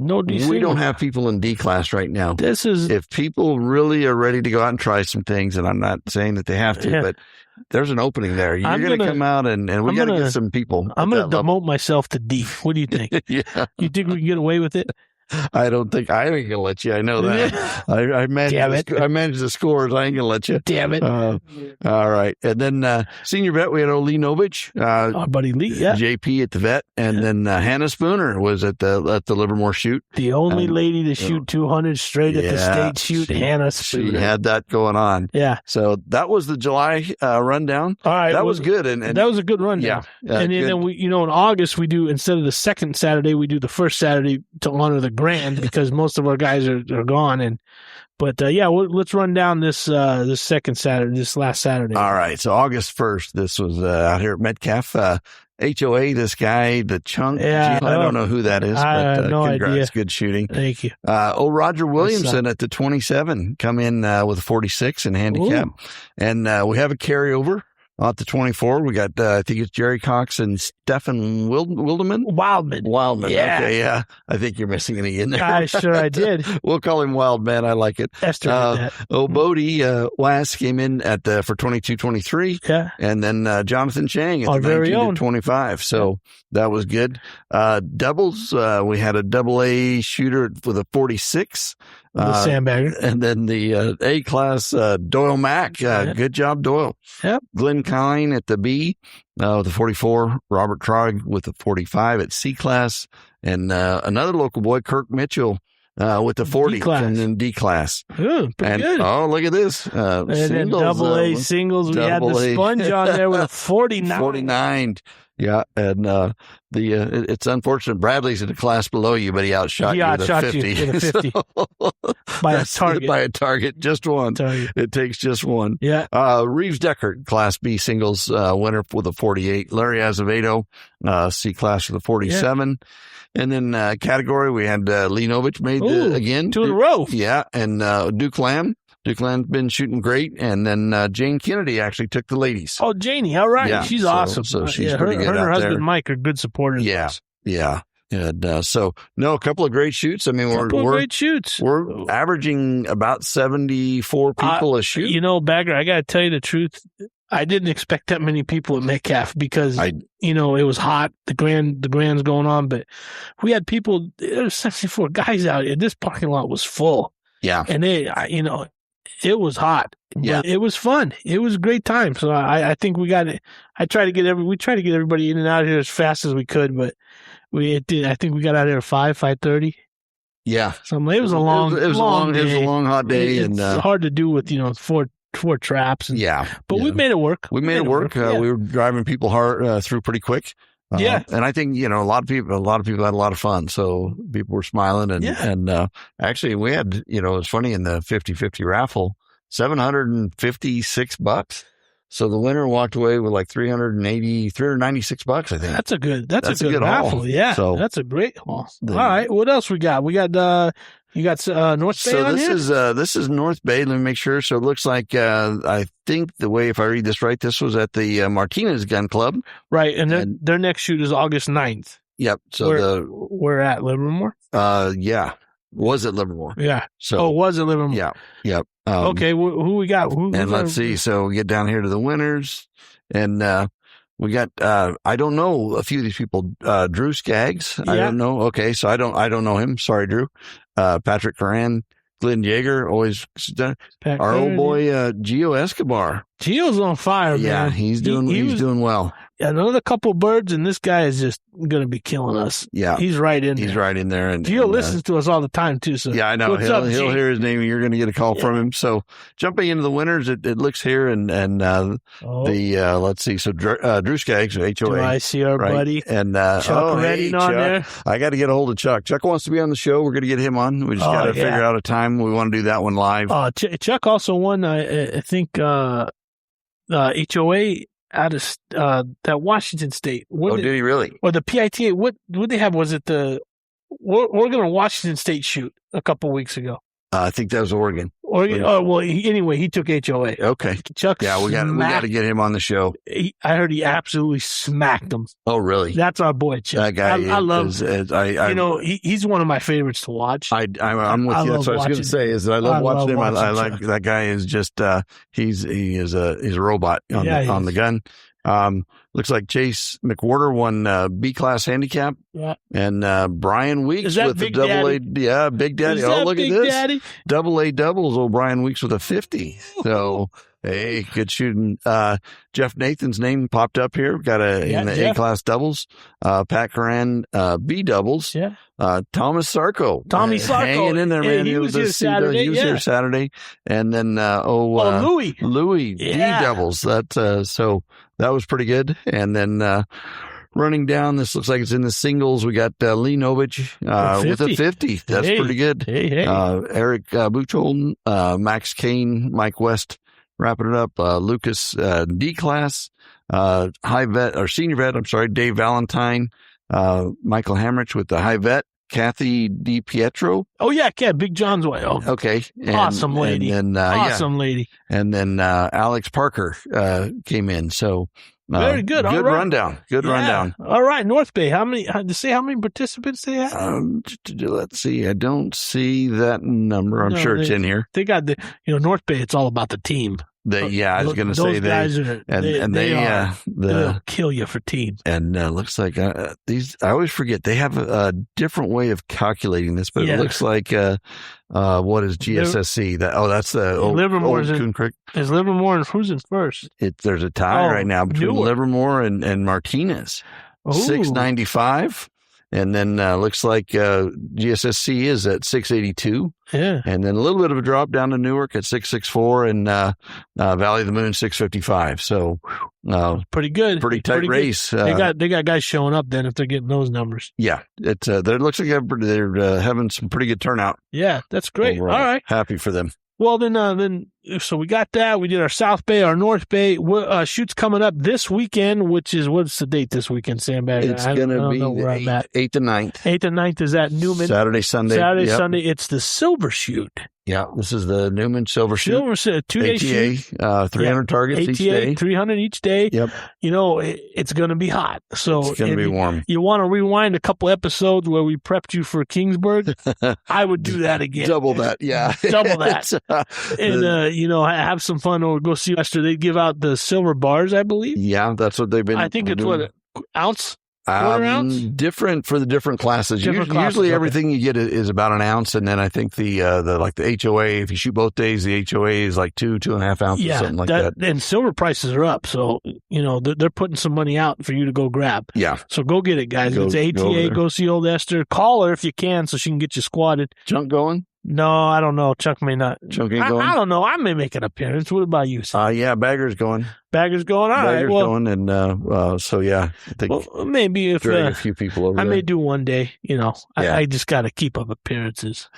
No D. We don't have people in D class right now. If people really are ready to go out and try some things, and I'm not saying that they have to, but there's an opening there. You're going to come out and we got to get some people. I'm going to demote myself to D. What do you think? Yeah. You think we can get away with it? I ain't going to let you. I know that. I manage the scores. I ain't going to let you. Damn it. All right. And then senior vet, we had Lee Novich. Our buddy Lee, yeah. JP at the vet. And then Hannah Spooner was at the Livermore shoot. The only lady to shoot 200 straight at the state shoot, Hannah Spooner. She had that going on. Yeah. So that was the July rundown. All right. That was good. And that was a good rundown. Yeah. And then we, in August, we do, instead of the second Saturday, we do the first Saturday to honor the Grand because most of our guys are gone. But let's run down this second Saturday, this last Saturday. All right. So August 1st, this was out here at Metcalf. HOA, this guy, the Chunk. I don't know who that is, but no congrats. idea. Good shooting. Thank you. Roger Williamson at the 27 come in with a 46 in handicap. Ooh. And we have a carryover. At the 24, we got, I think it's Jerry Cox and Stefan Wildman. Yeah. Okay, yeah. I think you're missing an E in there. I did. We'll call him Wildman. I like it. Esther Bodie Wass came in for 22-23. Yeah. And then Jonathan Chang at the 19-25. So that was good. Doubles, we had a AA shooter with a 46. The Sandbagger. And then the A class, Doyle Mack. Good job, Doyle. Yep. Glenn Kine at the B with a 44. Robert Trog with a 45 at C class. And another local boy, Kirk Mitchell, with the 40 and then D class. Ooh, pretty good. Oh, look at this. And then AA singles. We had the Sponge on there with a 49. 49. Yeah, and it's unfortunate. Bradley's in a class below you, but he outshot you with a 50. You with a 50. By a target. By a target, just one. It takes just one. Yeah. Reeves Deckert, Class B singles winner with a 48. Larry Azevedo, C class with a 47. Yeah. And then category, we had Lee Novich made again. 2 in a row. Yeah, and Duke Lamb. Duke Lamb's been shooting great, and then Jane Kennedy actually took the ladies. Oh, Janie, all right. Yeah, she's awesome. So she's pretty good out there. Her and her husband Mike are good supporters. Yeah. And a couple of great shoots. I mean, we're great shoots. We're averaging about 74 people a shoot. Bagger, I got to tell you the truth. I didn't expect that many people at Metcalf because, it was hot. The Grand's going on, but we had people, there were 74 guys out here. This parking lot was full. Yeah. And it was hot. Yeah. But it was fun. It was a great time. So I think we got it. We tried to get everybody in and out of here as fast as we could, but I think we got out of here at 5:30. Yeah. So it was a long day. It was a long hot day. It's hard to do with, four traps. But we made it work. We made it work. We were driving people hard through pretty quick. And I think, a lot of people had a lot of fun. So people were smiling and actually we had, it's funny in the 50-50 raffle, $756. So the winner walked away with like $396, I think. That's a good raffle. Haul. Yeah. So that's a great haul. All right. What else we got? We got, you got North Bay on here? So this is North Bay. Let me make sure. So it looks like, I think the way, if I read this right, this was at the Martinez Gun Club. Right. And their next shoot is August 9th. Yep. So we're at Livermore? Yeah. Was it Livermore? Yeah. So was it Livermore? Yeah. Yep. Okay. Who we got? Let's see. So we get down here to the winners and, we got, I don't know a few of these people, Drew Skaggs. Yeah. I don't know. Okay. So I don't know him. Sorry, Drew. Patrick Coran, Glenn Yeager, always, our old boy, Gio Escobar. Gio's on fire, man. Yeah. He's doing well. Another couple birds, and this guy is just going to be killing us. Yeah. He's right in there. He's right in there. And Gio listens to us all the time, too. So yeah, I know. He'll hear his name, and you're going to get a call from him. So jumping into the winners, it looks here, and let's see. So Drew Skaggs, HOA. Do I see our buddy? And Chuck Redding on there? I got to get a hold of Chuck. Chuck wants to be on the show. We're going to get him on. We just got to figure out a time. We want to do that one live. Chuck also won, I think, HOA out of that Washington State. Did he really? Or the PITA? What they have? Was it the Oregon or Washington State shoot a couple weeks ago? I think that was Oregon. Anyway, he took HOA. Okay. Chuck. Yeah, we got to get him on the show. I heard he absolutely smacked him. Oh, really? That's our boy, Chuck. That guy. I love. He's one of my favorites to watch. I'm with you. That's what I was going to say. Is that I love watching him. I like Chuck. that guy. Is just he is a robot on the gun. Looks like Chase McWhorter won B class handicap. Yeah. And Brian Weeks with Big the double Daddy? A. Yeah, Big Daddy. Is Look Big at this. Daddy? Double A doubles. Old Brian Weeks with a 50. So, hey, good shooting. Jeff Nathan's name popped up here. Got in the Jeff. A class doubles. Pat Coran, B doubles. Yeah. Thomas Sarko. Tommy Sarko. Hanging in there, man. He was here Saturday. He was here Saturday. And then, Louis. Louis, D doubles. So that was pretty good. And then, running down, this looks like it's in the singles. We got Lee Novich with a 50. That's pretty good. Hey. Eric Buchholden, Max Kane, Mike West wrapping it up. Lucas D class, high vet or senior vet. I'm sorry, Dave Valentine, Michael Hamrich with the high vet. Kathy Di Pietro. Oh yeah, Big John's way. Oh, okay, awesome lady. And then, awesome lady. And then Alex Parker came in. So. Very good. Good rundown. Good rundown. All right. North Bay. How many participants they have? Let's see. I don't see that number. I'm sure it's in here. They got North Bay. It's all about the team. I was going to say they'll kill you for teams. And looks like these. I always forget they have a different way of calculating this, but it looks like what is GSSC? That's the Livermore. Coon Creek. Is Livermore and who's in first? There's a tie right now between Livermore and Martinez. 695. And then looks like GSSC is at 682. Yeah. And then a little bit of a drop down to Newark at 664 and Valley of the Moon 655. So pretty good. Pretty tight race. They got guys showing up then if they're getting those numbers. Yeah. It looks like they're having some pretty good turnout. Yeah, that's great. All right. Happy for them. Well, then, so we got that. We did our South Bay, our North Bay. Shoots coming up this weekend, which is, what's the date this weekend, Sandbagger? It's going to be the 8th and 9th. 8th and 9th is at Newman. Saturday, Sunday. Sunday. It's the Silver Shoot. Yeah, this is the Newman Silver Shoot. 2-day shoot. 300 targets each day. 300 each day. Yep. It's going to be hot. So it's going to be warm. You want to rewind a couple episodes where we prepped you for Kingsburg? I would do that again. Double that, yeah. Double that. And, have some fun or go see Lester. They give out the silver bars, I believe. Yeah, that's what they've been I think it's doing. Ounce? Quarter ounce? Different for the different classes. Usually everything you get is about an ounce, and then I think the HOA, if you shoot both days, the HOA is like 2.5 ounces, something like that. And silver prices are up, so they're putting some money out for you to go grab. Yeah. So go get it, guys. It's ATA. Go see old Esther. Call her if you can, so she can get you squatted. Chunk going? No, I don't know. Chuck may not. Chunk ain't going? I don't know. I may make an appearance. What about you, Sam? Yeah, Bagger's going. Bagger's going? All right. Bagger's going, and so, yeah. I think maybe if a few people over I there. may do one day, I just got to keep up appearances.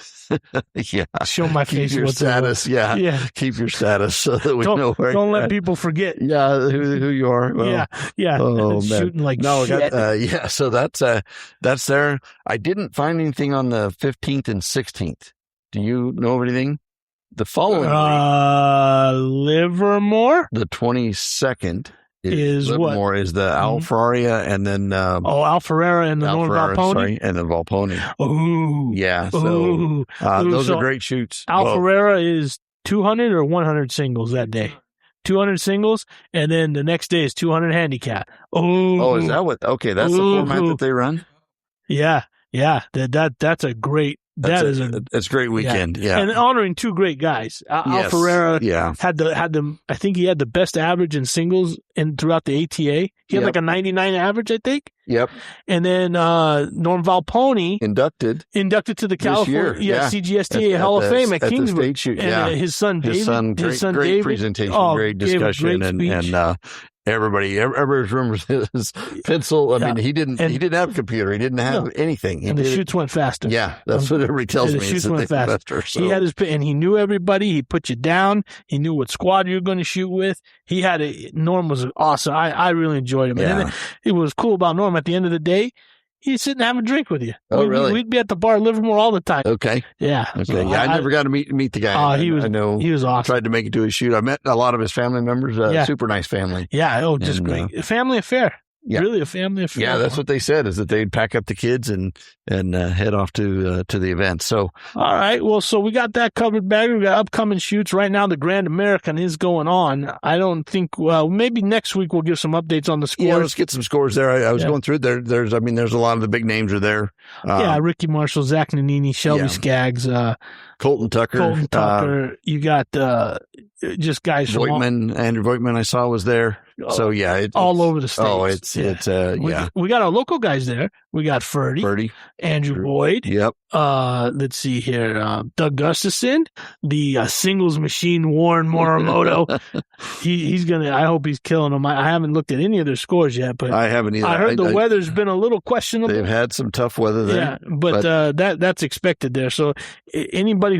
Yeah. Show my face. Keep your status. Yeah. Keep your status so that we know where don't let people forget. Yeah, who you are. Well, yeah. Oh, shooting like shit. So that's there. I didn't find anything on the 15th and 16th. Do you know of anything? The following week, Livermore. The 22nd is Livermore what? Is the Alfaria and then Alfarera and the North Valponi. Sorry, and the Valponi. Ooh, yeah. So those are great shoots. Alfarera is 200 or 100 singles that day. 200 singles, and then the next day is 200 handicap. Oh, is that what? Okay, that's the format that they run. Yeah. That's a great. It's a great weekend. Yeah. And honoring two great guys. Alfarera had the I think he had the best average in singles throughout the ATA. He had like a 99 average, I think. Yep. And then Norm Valponi inducted to the California CGSTA Hall of Fame at Kingsburg. And his son David. Great David, presentation, great discussion, and everybody remembers his pencil. I mean, he didn't have a computer. He didn't have anything. The shoots went faster. Yeah, that's what everybody tells me. The shoots went faster. So. He had and he knew everybody. He put you down. He knew what squad you were going to shoot with. Norm was awesome. I really enjoyed him. And it was cool about Norm. At the end of the day, he'd sit and have a drink with you. Oh, really? We'd be at the bar in Livermore all the time. Okay. Yeah. Okay. So I never got to meet the guy. He was awesome. Tried to make it to his shoot. I met a lot of his family members. Super nice family. Yeah. Oh, just great. Family affair. Yeah. Really a family affair. Yeah, that's what they said, is that they'd pack up the kids and head off to the event. So, all right. Well, so we got that covered, Bagger. We got upcoming shoots. Right now, the Grand American is going on. I don't think, maybe next week we'll give some updates on the scores. Yeah, let's get some scores there. I was going through there. There's a lot of the big names are there. Ricky Marshall, Zach Nannini, Shelby Skaggs, Colton Tucker. You got just guys from Andrew Voigtman I saw was there. So it's all over the states. Oh, it's we got our local guys there. We got Ferdy, Andrew Boyd. Yep. Let's see here. Doug Gustafson, the singles machine, Warren Morimoto. He's gonna. I hope he's killing them. I haven't looked at any of their scores yet, but I haven't either. I heard the weather's been a little questionable. They've had some tough weather there. Yeah, but that's expected there. So anybody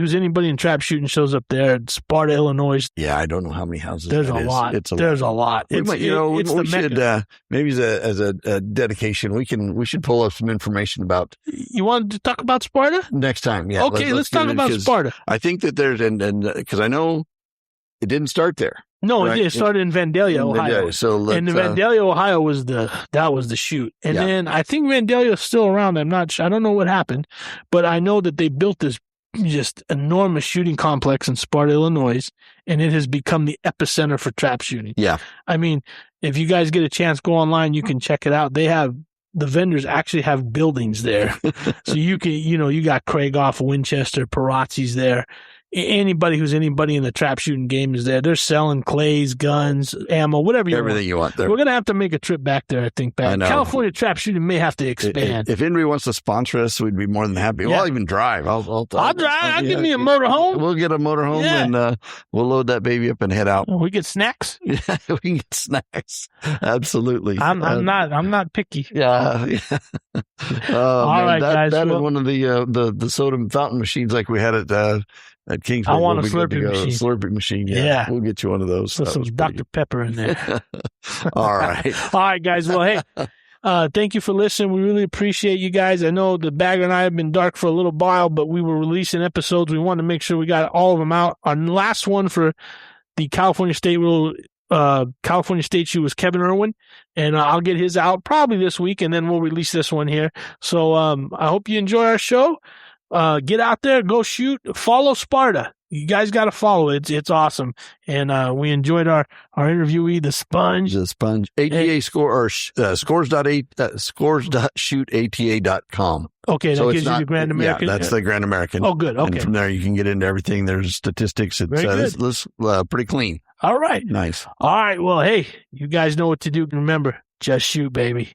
in trap shooting shows up there at Sparta, Illinois. Yeah, I don't know how many houses. There's a lot. There's a lot. We should maybe as a dedication, we should pull up some information about. You want to talk about Sparta next time? Yeah. Okay, let's talk about Sparta. I think that there's and because I know it didn't start there. No, right? It started in Vandalia, Ohio. And Vandalia, Ohio was the shoot. And then I think Vandalia is still around. I don't know what happened, but I know that they built this just enormous shooting complex in Sparta, Illinois, and it has become the epicenter for trap shooting. Yeah. I mean, if you guys get a chance, go online, you can check it out. The vendors actually have buildings there. So you can, you got Craigoff, Winchester, Perazzi's there. Anybody who's anybody in the trap shooting game is there. They're selling clays, guns, ammo, whatever you want. Everything you want there. We're going to have to make a trip back there, I think. I know. California trap shooting may have to expand. If anybody wants to sponsor us, we'd be more than happy. Yeah. I'll even drive. I'll drive. I'll give me a motorhome. We'll get a motorhome and we'll load that baby up and head out. We get snacks? Yeah, we can get snacks. Absolutely. I'm not picky. Yeah. All right, guys. That is one of the soda fountain machines like we had at Kingsburg. I want a Slurpee machine. Yeah. We'll get you one of those. So some Dr. Pepper in there. All right. All right, guys. Well, hey, thank you for listening. We really appreciate you guys. I know the Bagger and I have been dark for a little while, but we were releasing episodes. We wanted to make sure we got all of them out. Our last one for the California State shoot was Kevin Irwin, and I'll get his out probably this week, and then we'll release this one here. So I hope you enjoy our show. Get out there, go shoot, follow Sparta. You guys got to follow it. It's awesome. And we enjoyed our interviewee, the Sponge. ATA score or scores.shootata.com. Okay, that gives you the Grand American. Yeah, that's the Grand American. Oh, good. Okay. And from there, you can get into everything. There's statistics. It's pretty clean. All right. Nice. All right. Well, hey, you guys know what to do. Remember, just shoot, baby.